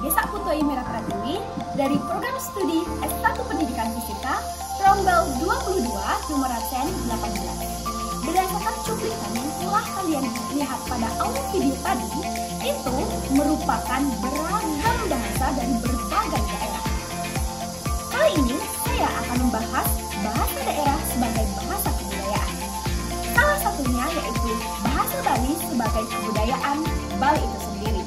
Desa Kuntoi Merah Pratiwi dari program studi S1 Pendidikan Fisika Rombel 22 nomor absen 18. Berdasarkan cuplikan yang telah kalian lihat pada awal video tadi, itu merupakan beragam bahasa dari berbagai daerah. Kali ini saya akan membahas bahasa daerah sebagai bahasa kebudayaan. Salah satunya yaitu bahasa Bali sebagai kebudayaan Bali itu sendiri.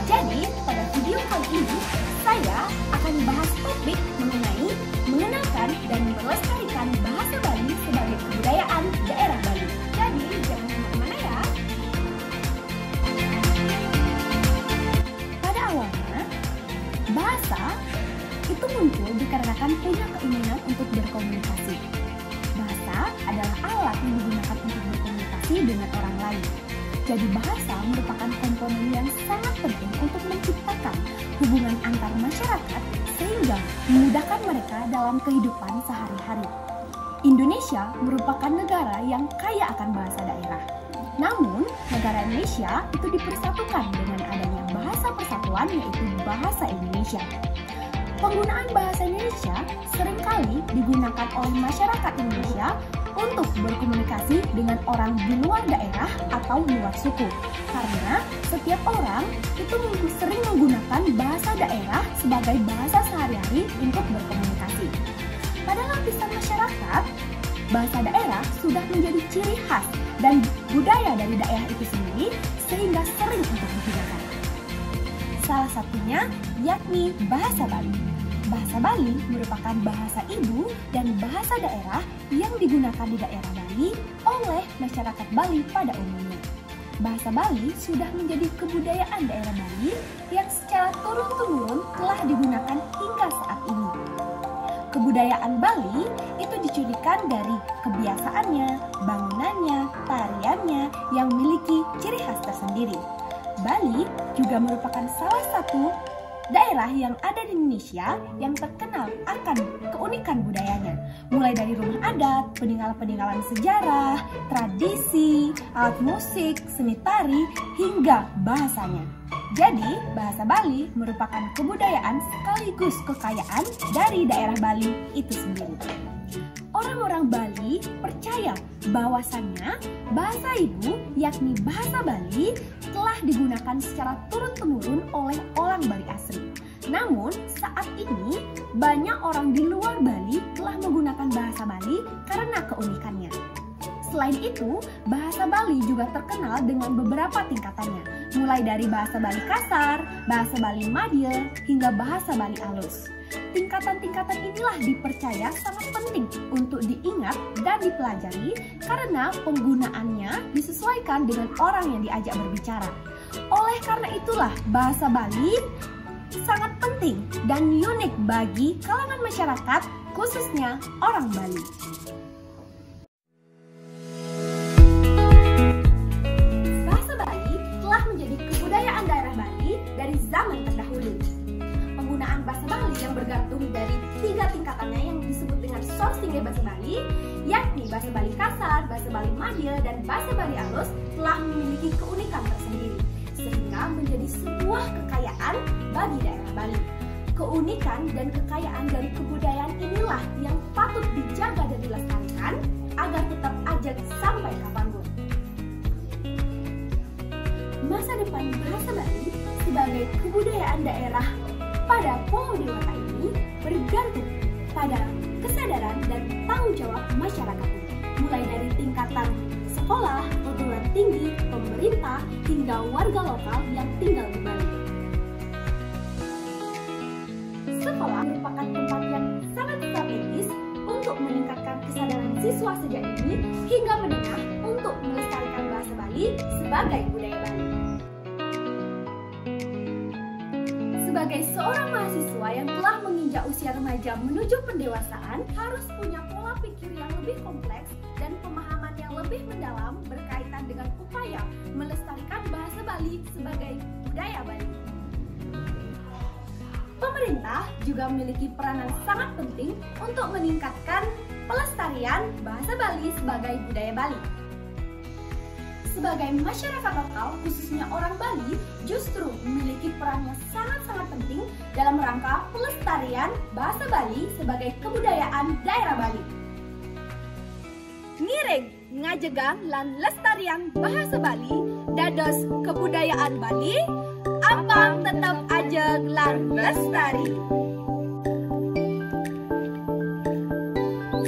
Jadi, pada video kali ini, saya akan membahas topik mengenai mengenalkan dan melestarikan bahasa Bali sebagai kebudayaan daerah Bali. Jadi, jangan kemana-mana ya. Pada awalnya, bahasa itu muncul dikarenakan punya keinginan untuk berkomunikasi. Bahasa adalah alat yang digunakan untuk berkomunikasi dengan orang lain. Jadi bahasa merupakan komponen yang sangat penting untuk menciptakan hubungan antar masyarakat sehingga memudahkan mereka dalam kehidupan sehari-hari. Indonesia merupakan negara yang kaya akan bahasa daerah. Namun, negara Indonesia itu dipersatukan dengan adanya bahasa persatuan yaitu bahasa Indonesia. Penggunaan bahasa Indonesia seringkali digunakan oleh masyarakat Indonesia untuk berkomunikasi dengan orang di luar daerah atau luar suku. Karena setiap orang itu sering menggunakan bahasa daerah sebagai bahasa sehari-hari untuk berkomunikasi. Pada lapisan masyarakat, bahasa daerah sudah menjadi ciri khas dan budaya dari daerah itu sendiri sehingga sering untuk digunakan. Salah satunya yakni bahasa Bali. Bahasa Bali merupakan bahasa ibu dan bahasa daerah yang digunakan di daerah Bali oleh masyarakat Bali pada umumnya. Bahasa Bali sudah menjadi kebudayaan daerah Bali yang secara turun-temurun telah digunakan hingga saat ini. Kebudayaan Bali itu dicirikan dari kebiasaannya, bangunannya, tariannya yang memiliki ciri khas tersendiri. Bali juga merupakan salah satu daerah yang ada di Indonesia yang terkenal akan keunikan budayanya, mulai dari rumah adat, peninggalan-peninggalan sejarah, tradisi, alat musik, seni tari, hingga bahasanya. Jadi, bahasa Bali merupakan kebudayaan sekaligus kekayaan dari daerah Bali itu sendiri. Orang-orang Bali percaya bahwasannya bahasa ibu yakni bahasa Bali telah digunakan secara turun-temurun oleh orang Bali asli. Namun saat ini banyak orang di luar Bali telah menggunakan bahasa Bali karena keunikannya. Selain itu, bahasa Bali juga terkenal dengan beberapa tingkatannya, mulai dari bahasa Bali kasar, bahasa Bali madya, hingga bahasa Bali alus. Tingkatan-tingkatan inilah dipercaya sangat penting untuk diingat dan dipelajari karena penggunaannya disesuaikan dengan orang yang diajak berbicara. Oleh karena itulah bahasa Bali sangat penting dan unik bagi kalangan masyarakat, khususnya orang Bali. Bahasa Bali telah menjadi kebudayaan daerah Bali dari zaman terdahulu. Penggunaan bahasa Bali yang bergantung dari 3 tingkatannya yang disebut dengan sourcing bahasa Bali, yakni bahasa Bali kasar, bahasa Bali madya, dan bahasa Bali alus telah memiliki keunikan tersendiri, sehingga menjadi sebuah kekayaan bagi daerah Bali. Keunikan dan kekayaan dari kebudayaan inilah yang patut dijaga dan dilestarikan agar tetap ajak sampai kapanpun. Masa depan bahasa Bali sebagai kebudayaan daerah pada Pulau Dewata ini bergantung pada kesadaran dan tanggung jawab masyarakatnya, mulai dari tingkatan sekolah, perguruan tinggi, pemerintah, hingga warga lokal yang tinggal di Bali. Sekolah merupakan tempat yang sangat strategis untuk meningkatkan kesadaran siswa sejak dini hingga menengah untuk melestarikan bahasa Bali sebagai budaya Bali. Sebagai seorang mahasiswa yang telah menginjak usia remaja menuju pendewasaan, harus punya pola pikir yang lebih kompleks dan pemahaman yang lebih mendalam berkaitan dengan upaya melestarikan bahasa Bali sebagai budaya Bali. Pemerintah juga memiliki peranan sangat penting untuk meningkatkan pelestarian bahasa Bali sebagai budaya Bali. Sebagai masyarakat lokal, khususnya orang Bali, justru memiliki peran yang sangat-sangat rangka pelestarian bahasa Bali sebagai kebudayaan daerah Bali. Ngiring ngajegang lan lestarian bahasa Bali dados kebudayaan Bali, apang tetap ajeg lan lestari.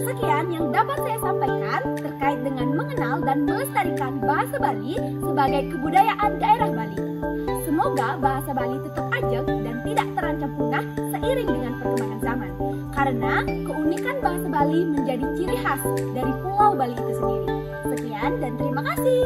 Sekian yang dapat saya sampaikan terkait dengan mengenal dan melestarikan bahasa Bali sebagai kebudayaan daerah Bali. Semoga bahasa Bali tetap ajeg dan tidak terancam punah seiring dengan perkembangan zaman. Karena keunikan bahasa Bali menjadi ciri khas dari Pulau Bali itu sendiri. Sekian dan terima kasih.